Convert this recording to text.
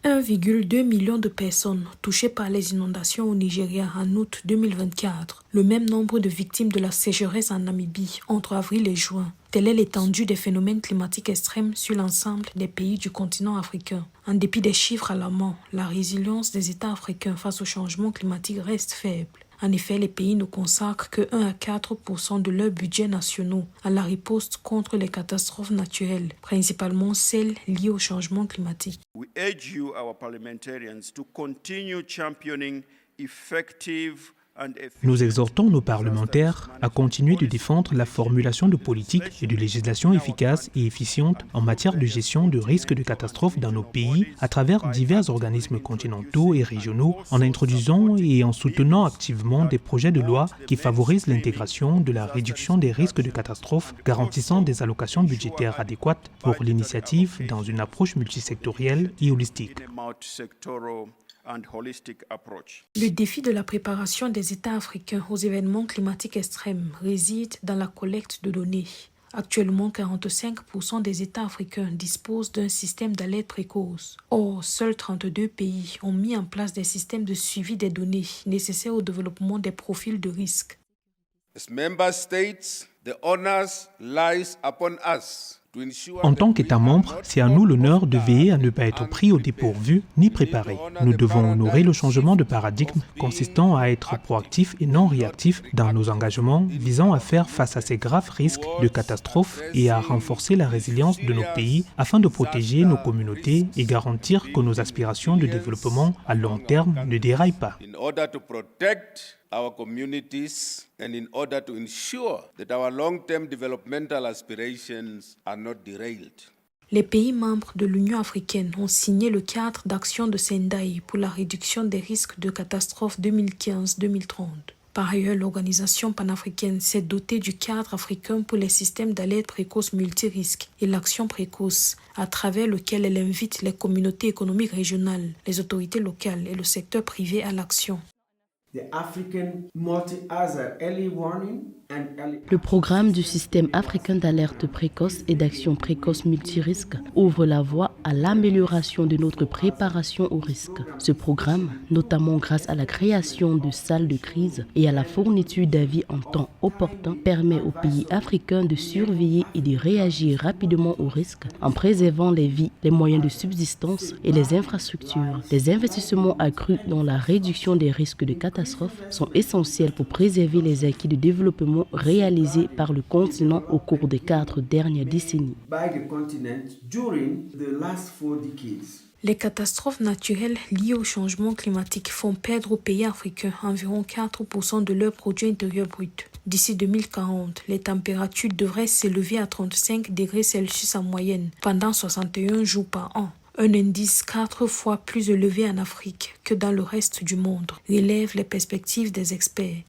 1,2 million de personnes touchées par les inondations au Nigeria en août 2024, le même nombre de victimes de la sécheresse en Namibie entre avril et juin. Telle est l'étendue des phénomènes climatiques extrêmes sur l'ensemble des pays du continent africain. En dépit des chiffres alarmants, la résilience des États africains face au changement climatique reste faible. En effet, les pays ne consacrent que 1 à 4% de leurs budgets nationaux à la riposte contre les catastrophes naturelles, principalement celles liées au changement climatique. We urge you, our parliamentarians, to continue championing effective. Nous exhortons nos parlementaires à continuer de défendre la formulation de politiques et de législation efficaces et efficientes en matière de gestion de risques de catastrophes dans nos pays à travers divers organismes continentaux et régionaux, en introduisant et en soutenant activement des projets de loi qui favorisent l'intégration de la réduction des risques de catastrophes, garantissant des allocations budgétaires adéquates pour l'initiative dans une approche multisectorielle et holistique. Le défi de la préparation des États africains aux événements climatiques extrêmes réside dans la collecte de données. Actuellement, 45% des États africains disposent d'un système d'alerte précoce. Or, seuls 32 pays ont mis en place des systèmes de suivi des données nécessaires au développement des profils de risque. As member states, the onus lies upon us. En tant qu'État membre, c'est à nous l'honneur de veiller à ne pas être pris au dépourvu ni préparé. Nous devons honorer le changement de paradigme consistant à être proactif et non réactif dans nos engagements visant à faire face à ces graves risques de catastrophes et à renforcer la résilience de nos pays afin de protéger nos communautés et garantir que nos aspirations de développement à long terme ne déraillent pas. Our communities and in order to ensure that our long-term developmental aspirations are not derailed. Les pays membres de l'Union africaine ont signé le cadre d'action de Sendai pour la réduction des risques de catastrophes 2015-2030. Par ailleurs, l'organisation panafricaine s'est dotée du cadre africain pour les systèmes d'alerte précoce multirisques et l'action précoce, à travers lequel elle invite les communautés économiques régionales, les autorités locales et le secteur privé à l'action. Le programme du système africain d'alerte précoce et d'action précoce multirisque ouvre la voie à l'amélioration de notre préparation aux risques. Ce programme, notamment grâce à la création de salles de crise et à la fourniture d'avis en temps opportun, permet aux pays africains de surveiller et de réagir rapidement aux risques en préservant les vies, les moyens de subsistance et les infrastructures. Les investissements accrus dans la réduction des risques de catastrophes sont essentiels pour préserver les acquis de développement réalisés par le continent au cours des 4 dernières décennies. Les catastrophes naturelles liées au changement climatique font perdre aux pays africains environ 4% de leur produit intérieur brut. D'ici 2040, les températures devraient s'élever à 35 degrés Celsius en moyenne pendant 61 jours par an. Un indice 4 fois plus élevé en Afrique que dans le reste du monde, relèvent les perspectives des experts.